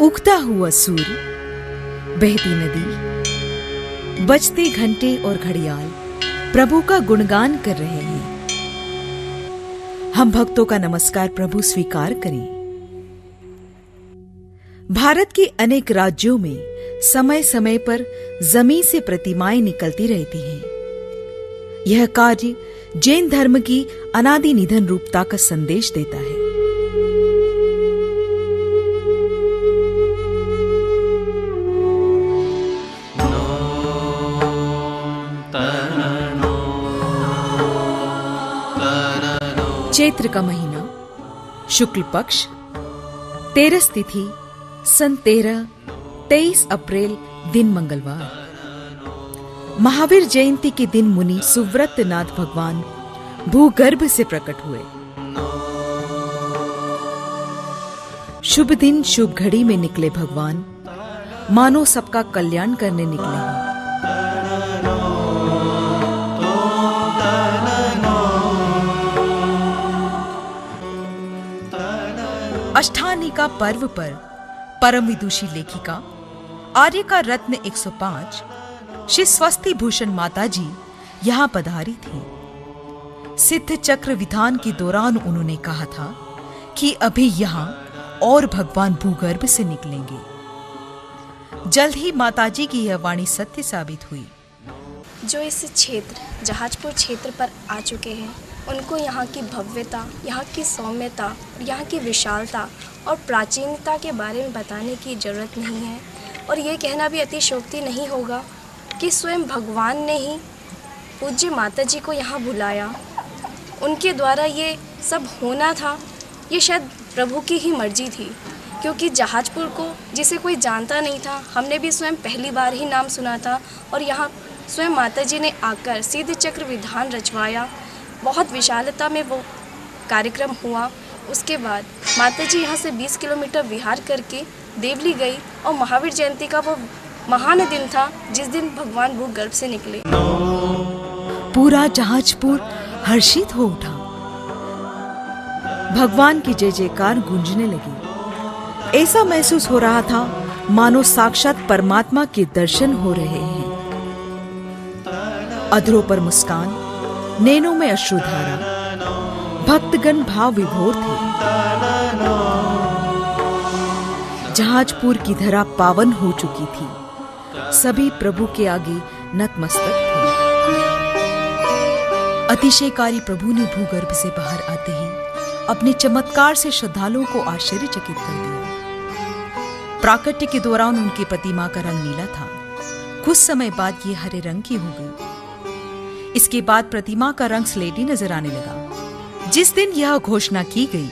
उगता हुआ सूर्य, बहती नदी, बजते घंटे और घड़ियाल प्रभु का गुणगान कर रहे हैं। हम भक्तों का नमस्कार प्रभु स्वीकार करें। भारत के अनेक राज्यों में समय समय पर जमीन से प्रतिमाएं निकलती रहती हैं। यह कार्य जैन धर्म की अनादि निधन रूपता का संदेश देता है। चैत्र का महीना, शुक्ल पक्ष, 13 तिथि, सन 23 अप्रैल, दिन मंगलवार। महावीर जयंती के दिन मुनि सुव्रतनाथ भगवान भूगर्भ से प्रकट हुए। शुभ दिन शुभ घड़ी में निकले भगवान मानो सबका कल्याण करने निकले हैं। अष्टानिका पर्व पर परम विदुषी लेखिका आर्य का रत्न 105 श्री स्वस्ति भूषण माता जी यहाँ पधारी थी। सिद्ध चक्र विधान के दौरान उन्होंने कहा था कि अभी यहाँ और भगवान भूगर्भ से निकलेंगे। जल्द ही माताजी की यह वाणी सत्य साबित हुई। जो इस क्षेत्र जहाजपुर क्षेत्र पर आ चुके हैं उनको यहाँ की भव्यता, यहाँ की सौम्यता, यहाँ की विशालता और प्राचीनता के बारे में बताने की ज़रूरत नहीं है। और ये कहना भी अतिशयोक्ति नहीं होगा कि स्वयं भगवान ने ही पूज्य माता जी को यहाँ बुलाया। उनके द्वारा ये सब होना था, ये शायद प्रभु की ही मर्जी थी। क्योंकि जहाजपुर को जिसे कोई जानता नहीं था, हमने भी स्वयं पहली बार ही नाम सुना था और यहाँ स्वयं माता जी ने आकर सिद्ध चक्र विधान रचवाया। बहुत विशालता में वो कार्यक्रम हुआ। उसके बाद माता जी यहाँ से 20 किलोमीटर विहार करके देवली गई और महावीर जयंती का वो महान दिन था जिस दिन भगवान भूगर्भ से निकले। पूरा जहाजपुर हर्षित हो उठा। भगवान की जय जयकार गूंजने लगी। ऐसा महसूस हो रहा था मानो साक्षात परमात्मा के दर्शन हो रहे हैं। अधरों पर मुस्कान, नैनों में अश्रुधारा, भक्तगण भाव विभोर थे। जहाजपुर की धरा पावन हो चुकी थी। सभी प्रभु के आगे नतमस्तक थे। अतिशयकारी प्रभु ने भूगर्भ से बाहर आते ही अपने चमत्कार से श्रद्धालुओं को आश्चर्यचकित कर दिया। प्राकट्य के दौरान उनकी प्रतिमा का रंग नीला था। कुछ समय बाद ये हरे रंग की हो गई। इसके बाद प्रतिमा का रंग स्लेटी नजर आने लगा। जिस दिन यह घोषणा की गई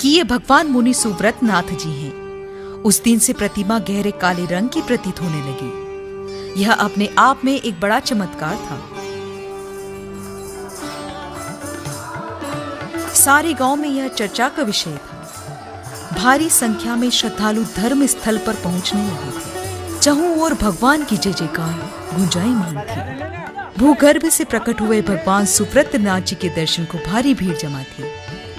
कि ये भगवान मुनि सुव्रतनाथ जी हैं, उस दिन से प्रतिमा गहरे काले रंग की प्रतीत होने लगी। यह अपने आप में एक बड़ा चमत्कार था। सारे गांव में यह चर्चा का विषय था। भारी संख्या में श्रद्धालु धर्म स्थल पर पहुंचने लगे थे। चहुं ओर भगवान की जय जयकार गुंजायमान थी। भूगर्भ से प्रकट हुए भगवान सुव्रतनाथ जी के दर्शन को भारी भीड़ जमा थी।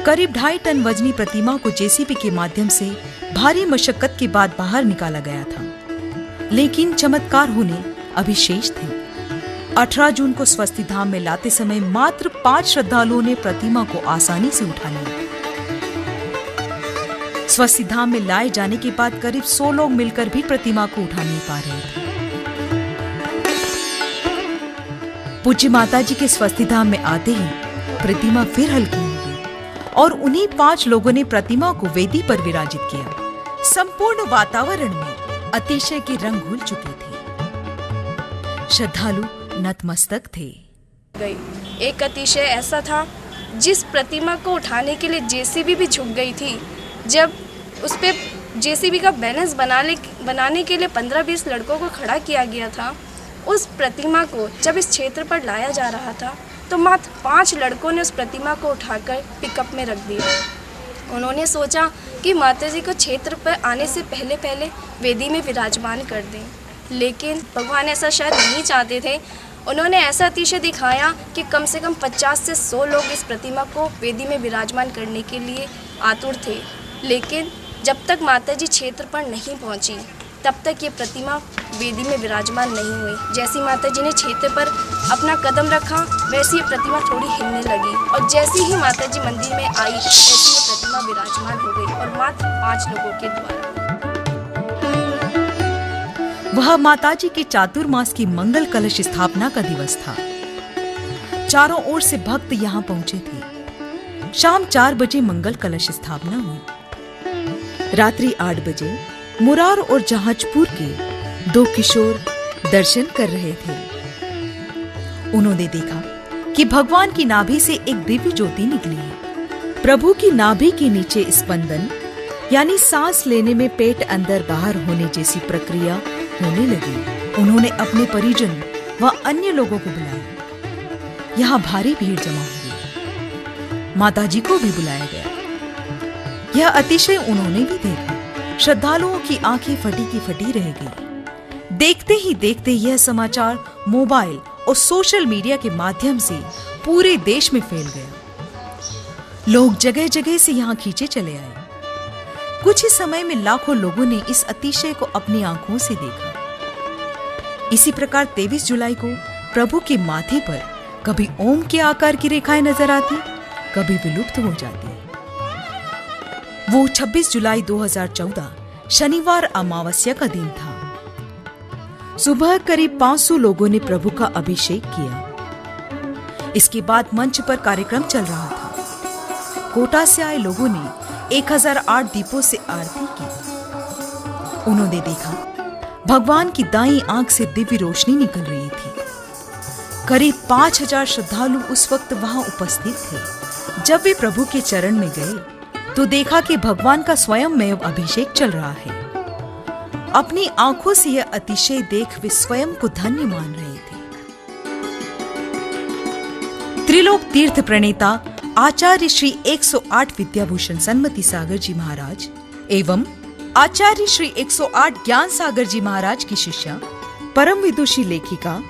करीब 2.5 टन वजनी प्रतिमा को जेसीबी के माध्यम से भारी मशक्कत के बाद बाहर निकाला गया था। लेकिन चमत्कार होने अभी शेष थे। 18 जून को स्वस्ति धाम में लाते समय मात्र 5 श्रद्धालुओं ने प्रतिमा को आसानी से उठा लिया। स्वस्ति धाम में लाए जाने के बाद करीब 100 लोग मिलकर भी प्रतिमा को उठा नहीं पा रहे थे। पूज्य माता जी के स्वस्ति धाम में आते ही प्रतिमा फिर हल्की हो गई और उन्हीं 5 लोगों ने प्रतिमा को वेदी पर विराजित किया। संपूर्ण वातावरण में अतिशय के रंग घुल चुके थे। श्रद्धालु नतमस्तक थे। एक अतिशय ऐसा था जिस प्रतिमा को उठाने के लिए जेसीबी भी झुक गई थी। जब उस पे जेसीबी का बैलेंस बनाने के लिए 15-20 लड़कों को खड़ा किया गया था, उस प्रतिमा को जब इस क्षेत्र पर लाया जा रहा था तो मात्र 5 लड़कों ने उस प्रतिमा को उठाकर पिकअप में रख दिया। उन्होंने सोचा कि माता जी को क्षेत्र पर आने से पहले वेदी में विराजमान कर दें, लेकिन भगवान ऐसा शायद नहीं चाहते थे। उन्होंने ऐसा अतिशय दिखाया कि कम से कम 50 से 100 लोग इस प्रतिमा को वेदी में विराजमान करने के लिए आतुर थे, लेकिन जब तक माताजी क्षेत्र पर नहीं पहुंची, तब तक ये प्रतिमा वेदी में विराजमान नहीं हुई। जैसी माताजी ने क्षेत्र पर अपना कदम रखा, वैसी ये प्रतिमा थोड़ी हिलने लगी और जैसे ही माताजी मंदिर में आई, ऐसी ये प्रतिमा विराजमान हो गई और मात्र 5 लोगों के द्वारा। वह माताजी के चातुर्मास की मंगल कलश स्थापना का दिवस था। चारों ओर से भक्त यहाँ पहुंचे थे। शाम 4 बजे मंगल कलश स्थापना हुई। रात्रि 8 बजे मुरार और जहाजपुर के 2 किशोर दर्शन कर रहे थे। उन्होंने देखा कि भगवान की नाभि से एक दिव्य ज्योति निकली है। प्रभु की नाभि के नीचे स्पंदन यानी सांस लेने में पेट अंदर बाहर होने जैसी प्रक्रिया होने लगी। उन्होंने अपने परिजन व अन्य लोगों को बुलाया। यहाँ भारी भीड़ जमा हुई। माताजी को भी बुलाया गया। यह अतिशय उन्होंने भी देखा। श्रद्धालुओं की आंखें फटी की फटी रह गई। देखते ही देखते यह समाचार मोबाइल और सोशल मीडिया के माध्यम से पूरे देश में फैल गया। लोग जगह जगह से यहाँ खींचे चले आए। कुछ ही समय में लाखों लोगों ने इस अतिशय को अपनी आंखों से देखा। इसी प्रकार 23 जुलाई को प्रभु के माथे पर कभी ओम के आकार की रेखाएं नजर आती, कभी विलुप्त हो जाती। वो 26 जुलाई 2014 शनिवार अमावस्या का दिन था। सुबह करीब 500 लोगों ने प्रभु का अभिषेक किया। इसके बाद मंच पर कार्यक्रम चल रहा था। कोटा से आए लोगों ने 1008 दीपों से आरती की। उन्होंने देखा भगवान की दाईं आंख से दिव्य रोशनी निकल रही थी। करीब 5000 श्रद्धालु उस वक्त वहां उपस्थित थे। जब वे प्रभु के चरण में गए तो देखा कि भगवान का स्वयंमेव अभिषेक चल रहा है। अपनी आंखों से यह अतिशय देख वे स्वयं को धन्य मान रहे थे। त्रिलोक तीर्थ प्रणेता आचार्य श्री 108 विद्याभूषण सन्मति सागर जी महाराज एवं आचार्य श्री 108 ज्ञान सागर जी महाराज की शिष्या परम विदुषी लेखिका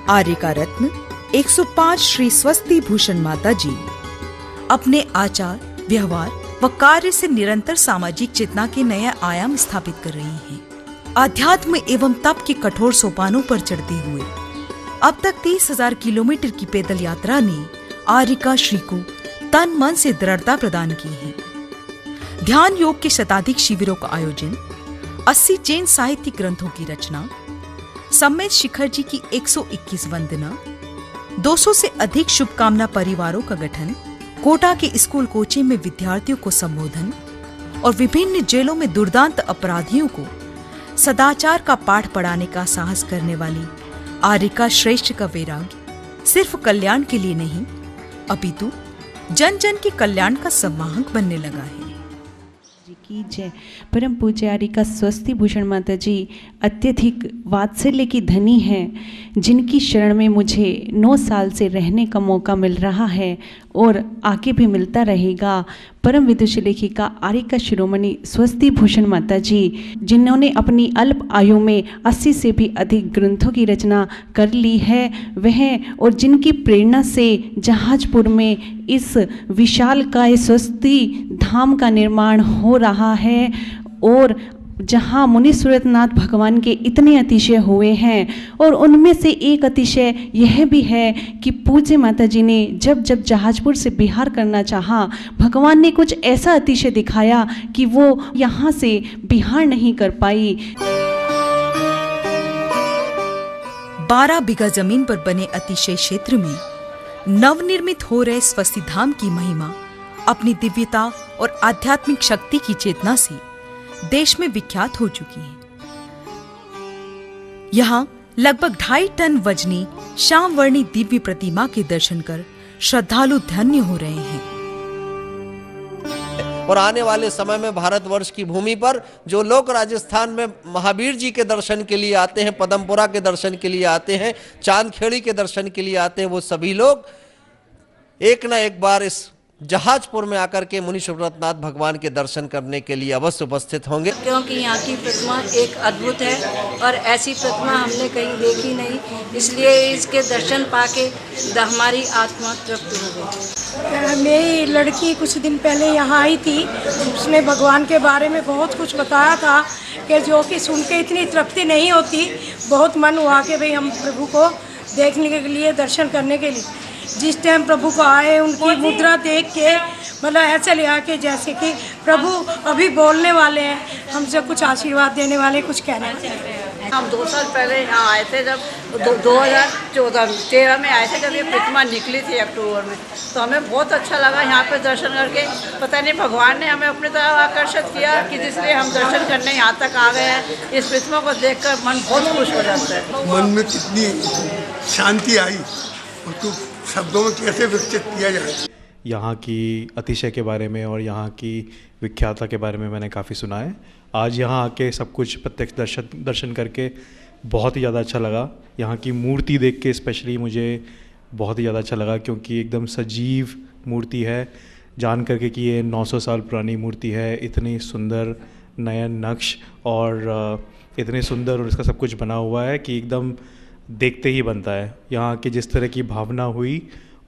आर्यका रत्न 105 श्री स्वस्ति भूषण माता जी अपने आचार, व्यवहार व कार्य से निरंतर सामाजिक चेतना के नया आयाम स्थापित कर रही हैं। आध्यात्म एवं तप के कठोर सोपानों पर चढ़ते हुए अब तक 30,000 किलोमीटर की पैदल यात्रा ने आर्यका श्री को तन मन से दृढ़ता प्रदान की है। ध्यान योग के शताधिक शिविरों का आयोजन, 80 जैन साहित्य ग्रंथों की रचना, सम्मेद शिखर जी की 121 वंदना, 200 से अधिक शुभकामना परिवारों का गठन, कोटा के स्कूल कोचिंग में विद्यार्थियों को संबोधन और विभिन्न जेलों में दुर्दांत अपराधियों को सदाचार का पाठ पढ़ाने का साहस करने वाली आर्यका श्रेष्ठ का वैराग्य सिर्फ कल्याण के लिए नहीं अपितु जन जन के कल्याण का संवाहक बनने लगा है। की जय। परम पूज्य आर्यका स्वस्ति भूषण माता जी अत्यधिक वात्सल्य की धनी हैं, जिनकी शरण में मुझे 9 साल से रहने का मौका मिल रहा है और आगे भी मिलता रहेगा। परम विदुषी लेखिका आर्यका शिरोमणि स्वस्ति भूषण माता जी, जिन्होंने अपनी अल्प आयु में 80 से भी अधिक ग्रंथों की रचना कर ली है, वह और जिनकी प्रेरणा से जहाजपुर में इस विशालकाय स्वस्ति धाम का निर्माण हो रहा है और जहाँ मुनि सूरतनाथ भगवान के इतने अतिशय हुए हैं। और उनमें से एक अतिशय यह भी है कि पूज्य माता जी ने जब जब जहाजपुर से बिहार करना चाहा, भगवान ने कुछ ऐसा अतिशय दिखाया कि वो यहाँ से बिहार नहीं कर पाई। 12 बीघा जमीन पर बने अतिशय क्षेत्र में नवनिर्मित हो रहे स्वस्ति धाम की महिमा अपनी दिव्यता और आध्यात्मिक शक्ति की चेतना से देश में विख्यात हो चुकी है। यहाँ लगभग 2.5 टन वजनी श्यामवर्णी दिव्य प्रतिमा के दर्शन कर श्रद्धालु धन्य हो रहे हैं। और आने वाले समय में भारतवर्ष की भूमि पर जो लोग राजस्थान में महावीर जी के दर्शन के लिए आते हैं, पदमपुरा के दर्शन के लिए आते हैं, चांदखेड़ी के दर्शन के लिए आते हैं, वो सभी लोग एक ना एक बार इस जहाजपुर में आकर के मुनि सुब्रतनाथ भगवान के दर्शन करने के लिए अवश्य उपस्थित होंगे, क्योंकि यहाँ की प्रतिमा एक अद्भुत है और ऐसी प्रतिमा हमने कहीं देखी नहीं, इसलिए इसके दर्शन पाके हमारी आत्मा तृप्त हो गई। मेरी लड़की कुछ दिन पहले यहाँ आई थी, उसने भगवान के बारे में बहुत कुछ बताया था कि जो कि सुन के इतनी तृप्ति नहीं होती, बहुत मन हुआ कि भाई हम प्रभु को देखने के लिए, दर्शन करने के लिए। जिस टाइम प्रभु को आए उनकी मुद्रा देख के मतलब ऐसा लगा कि जैसे कि प्रभु अभी बोलने वाले हैं, हमसे कुछ आशीर्वाद देने वाले, कुछ कहने वाले। हम 2 साल पहले यहाँ आए थे, जब 2013 में आए थे, जब ये प्रतिमा निकली थी अक्टूबर में, तो हमें बहुत अच्छा लगा यहाँ पे दर्शन करके। पता नहीं भगवान ने हमें अपनी तरफ आकर्षित किया कि जिसलिए हम दर्शन करने यहाँ तक आ गए हैं। इस प्रतिमा को देखकर मन बहुत खुश हो जाता है। मन में कितनी शांति आई, उसको शब्दों में कैसे विकसित किया जाए। यहाँ की अतिशय के बारे में और यहाँ की विख्यातता के बारे में मैंने काफ़ी सुना है। आज यहाँ आके सब कुछ प्रत्यक्ष दर्शन करके बहुत ही ज़्यादा अच्छा लगा। यहाँ की मूर्ति देख के स्पेशली मुझे बहुत ही ज़्यादा अच्छा लगा, क्योंकि एकदम सजीव मूर्ति है। जान करके कि ये 900 साल पुरानी मूर्ति है, इतनी सुंदर नया नक्श और इतने सुंदर और इसका सब कुछ बना हुआ है कि एकदम देखते ही बनता है। यहाँ की जिस तरह की भावना हुई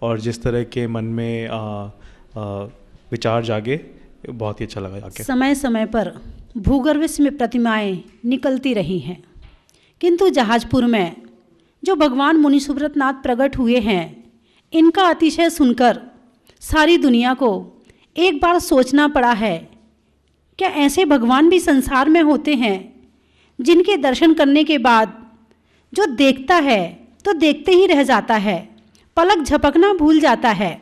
और जिस तरह के मन में विचार जागे, बहुत ही अच्छा लगा जाके। समय समय पर भूगर्भस्थ में प्रतिमाएं निकलती रही हैं, किंतु जहाजपुर में जो भगवान मुनि सुब्रतनाथ प्रकट हुए हैं, इनका अतिशय सुनकर सारी दुनिया को एक बार सोचना पड़ा है, क्या ऐसे भगवान भी संसार में होते हैं जिनके दर्शन करने के बाद जो देखता है तो देखते ही रह जाता है, पलक झपकना भूल जाता है।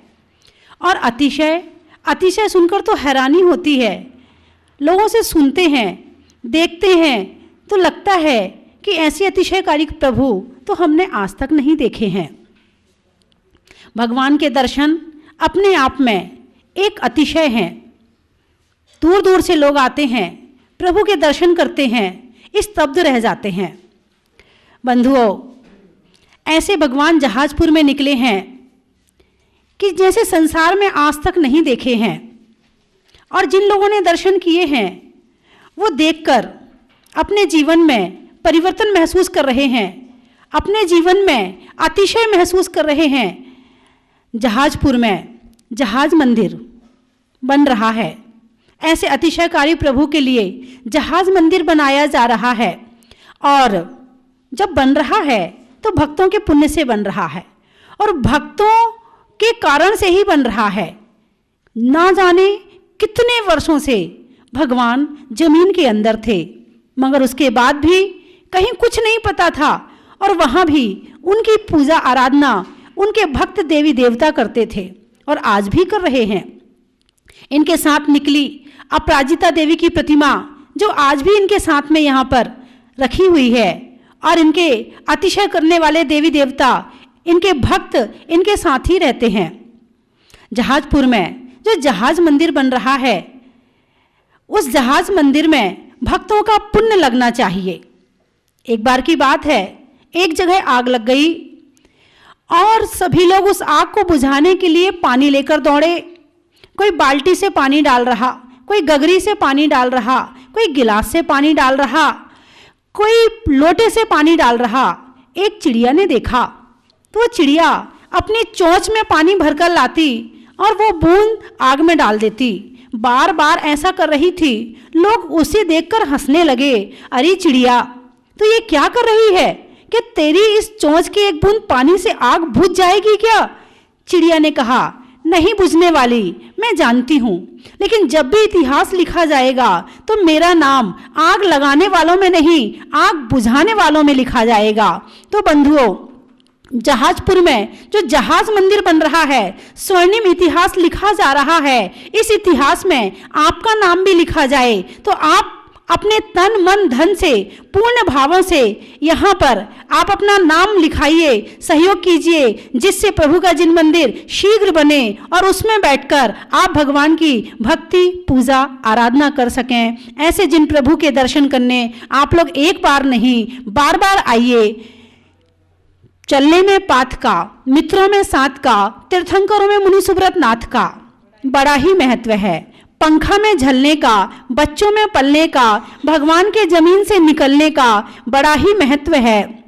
और अतिशय सुनकर तो हैरानी होती है। लोगों से सुनते हैं, देखते हैं तो लगता है कि ऐसे अतिशयकारी प्रभु तो हमने आज तक नहीं देखे हैं। भगवान के दर्शन अपने आप में एक अतिशय हैं। दूर दूर से लोग आते हैं, प्रभु के दर्शन करते हैं, स्तब्ध रह जाते हैं। बंधुओं, ऐसे भगवान जहाजपुर में निकले हैं कि जैसे संसार में आज तक नहीं देखे हैं। और जिन लोगों ने दर्शन किए हैं वो देखकर अपने जीवन में परिवर्तन महसूस कर रहे हैं, अपने जीवन में अतिशय महसूस कर रहे हैं। जहाजपुर में जहाज मंदिर बन रहा है। ऐसे अतिशयकारी प्रभु के लिए जहाज मंदिर बनाया जा रहा है, और जब बन रहा है तो भक्तों के पुण्य से बन रहा है और भक्तों के कारण से ही बन रहा है। ना जाने कितने वर्षों से भगवान जमीन के अंदर थे, मगर उसके बाद भी कहीं कुछ नहीं पता था, और वहाँ भी उनकी पूजा आराधना उनके भक्त देवी देवता करते थे और आज भी कर रहे हैं। इनके साथ निकली अपराजिता देवी की प्रतिमा जो आज भी इनके साथ में यहाँ पर रखी हुई है, और इनके अतिशय करने वाले देवी देवता, इनके भक्त इनके साथ ही रहते हैं। जहाजपुर में जो जहाज मंदिर बन रहा है, उस जहाज मंदिर में भक्तों का पुण्य लगना चाहिए। एक बार की बात है, एक जगह आग लग गई और सभी लोग उस आग को बुझाने के लिए पानी लेकर दौड़े। कोई बाल्टी से पानी डाल रहा, कोई गगरी से पानी डाल रहा, कोई गिलास से पानी डाल रहा, कोई लोटे से पानी डाल रहा। एक चिड़िया ने देखा तो वो चिड़िया अपनी चोंच में पानी भरकर लाती और वो बूंद आग में डाल देती। बार बार ऐसा कर रही थी। लोग उसे देखकर हंसने लगे। अरे चिड़िया, तो ये क्या कर रही है कि तेरी इस चोंच की एक बूंद पानी से आग बुझ जाएगी क्या? चिड़िया ने कहा, नहीं बुझने वाली, मैं जानती हूँ, लेकिन जब भी इतिहास लिखा जाएगा तो मेरा नाम आग लगाने वालों में नहीं, आग बुझाने वालों में लिखा जाएगा। तो बंधुओं, जहाजपुर में जो जहाज मंदिर बन रहा है, स्वर्णिम इतिहास लिखा जा रहा है। इस इतिहास में आपका नाम भी लिखा जाए तो आप अपने तन मन धन से पूर्ण भावों से यहाँ पर आप अपना नाम लिखाइए, सहयोग कीजिए, जिससे प्रभु का जिन मंदिर शीघ्र बने और उसमें बैठकर आप भगवान की भक्ति पूजा आराधना कर सकें। ऐसे जिन प्रभु के दर्शन करने आप लोग एक बार नहीं बार बार आइए। चलने में पाथ का, मित्रों में साथ का, तीर्थंकरों में मुनि सुब्रतनाथ का। बड़ा ही महत्व है। पंखा में झलने का, बच्चों में पलने का, भगवान के जमीन से निकलने का बड़ा ही महत्व है।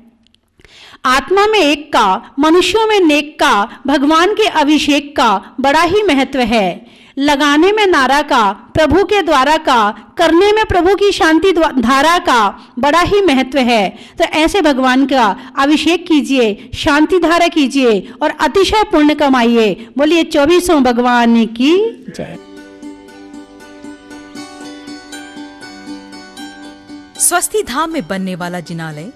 आत्मा में एक का, मनुष्यों में नेक का, भगवान के अभिषेक का बड़ा ही महत्व है। लगाने में नारा का, प्रभु के द्वारा का, करने में प्रभु की शांति धारा का बड़ा ही महत्व है। तो ऐसे भगवान का अभिषेक कीजिए, शांति धारा कीजिए और अतिशय पुण्य कमाइए। बोलिए 24 भगवान की जय। स्वस्ति धाम में बनने वाला जिनालय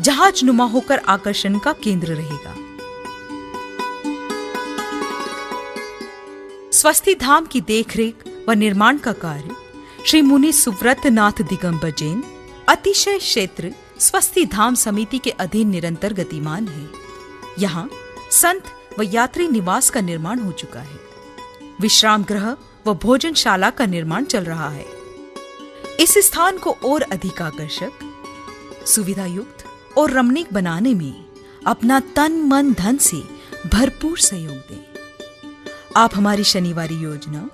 जहाज नुमा होकर आकर्षण का केंद्र रहेगा। स्वस्ति धाम की देखरेख व निर्माण का कार्य श्री मुनि सुव्रत नाथ दिगंबर जैन अतिशय क्षेत्र स्वस्ति धाम समिति के अधीन निरंतर गतिमान है। यहाँ संत व यात्री निवास का निर्माण हो चुका है। विश्राम गृह व भोजनशाला का निर्माण चल रहा है। इस स्थान को और अधिक आकर्षक, सुविधा युक्त और रमणीक बनाने में अपना तन मन धन से भरपूर सहयोग दें। आप हमारी शनिवारी योजना,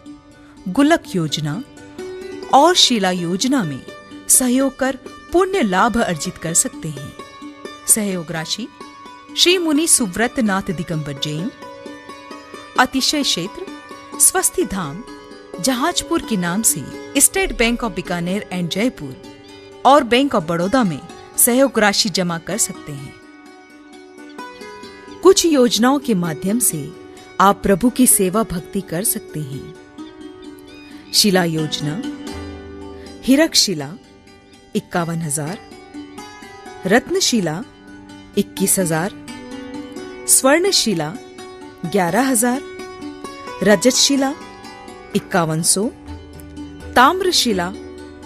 गुल्लक योजना और शिला योजना में सहयोग कर पुण्य लाभ अर्जित कर सकते हैं। सहयोग राशि श्री मुनि सुव्रत नाथ दिगंबर जैन, अतिशय क्षेत्र स्वस्ति धाम जहाजपुर के नाम से state bank of Bikaner and Jaipur और बैंक ऑफ बड़ौदा में सहयोग राशि जमा कर सकते हैं। कुछ योजनाओं के माध्यम से आप प्रभु की सेवा भक्ति कर सकते हैं। शिला योजना, हीरक शिला 51,000, रत्न शिला 21,000, स्वर्ण शिला 11,000, रजत शिला 5100, ताम्र शिला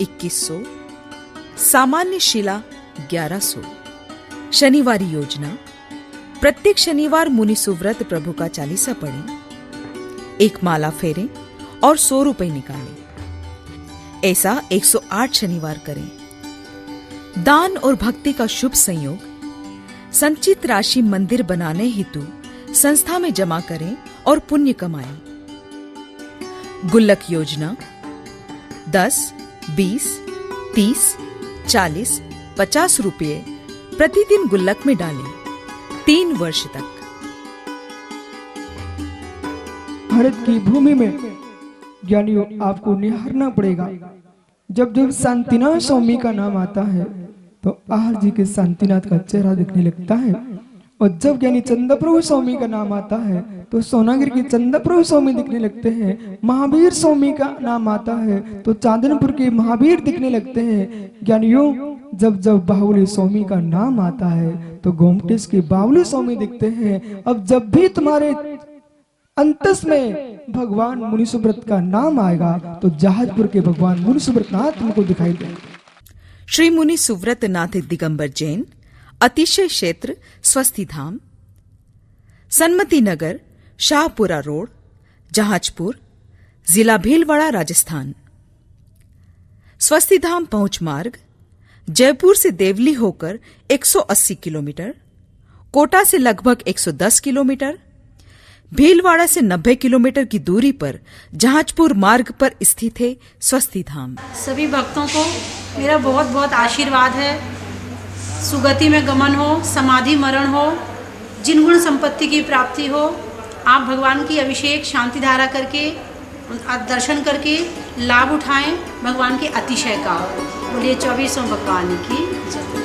2100, सामान्य शिला 1100। शनिवारी योजना, प्रत्येक शनिवार मुनि सुव्रत प्रभु का चालीसा पढ़ें, एक माला फेरें और 100 रुपए निकालें। ऐसा 108 शनिवार करें। दान और भक्ति का शुभ संयोग, संचित राशि मंदिर बनाने हेतु संस्था में जमा करें और पुण्य कमाएं। गुल्लक योजना 10, 20, 30, 40, 50 रुपये प्रतिदिन गुल्लक में डालें 3 वर्ष तक। भारत की भूमि में ज्ञानियों आपको निहारना पड़ेगा। जब जब शांतिनाथ स्वामी का नाम आता है तो आहार जी के शांतिनाथ का चेहरा दिखने लगता है, और जब ज्ञानी चंद्रप्रभु स्वामी का नाम आता है तो सोनागिरी के चंद्रप्रभु स्वामी दिखने लगते हैं। महावीर स्वामी का नाम आता है तो चांदनपुर के महावीर दिखने लगते हैं। ज्ञानियों, जब जब बाहुली स्वामी का नाम आता है तो गोमटेश के बाहुली स्वामी दिखते हैं। अब जब भी तुम्हारे अंतस में भगवान मुनि सुव्रत का नाम आएगा तो जहाजपुर के भगवान मुनि सुव्रत नाथ तुमको दिखाई देंगे। श्री मुनि सुव्रत नाथ दिगंबर जैन, अतिशय क्षेत्र स्वस्ति धाम, सन्मति नगर, शाहपुरा रोड, जहाजपुर, जिला भीलवाड़ा, राजस्थान। स्वस्ति धाम पहुंच मार्ग जयपुर से देवली होकर 180 किलोमीटर, कोटा से लगभग 110 किलोमीटर, भीलवाड़ा से 90 किलोमीटर की दूरी पर जहाजपुर मार्ग पर स्थित है स्वस्ति धाम। सभी भक्तों को मेरा बहुत बहुत आशीर्वाद है। सुगति में गमन हो, समाधि मरण हो, जिन गुण संपत्ति की प्राप्ति हो, आप भगवान की अभिषेक शांति धारा करके दर्शन करके लाभ उठाएं भगवान के अतिशय का। बोलिए 24 भगवान की जय।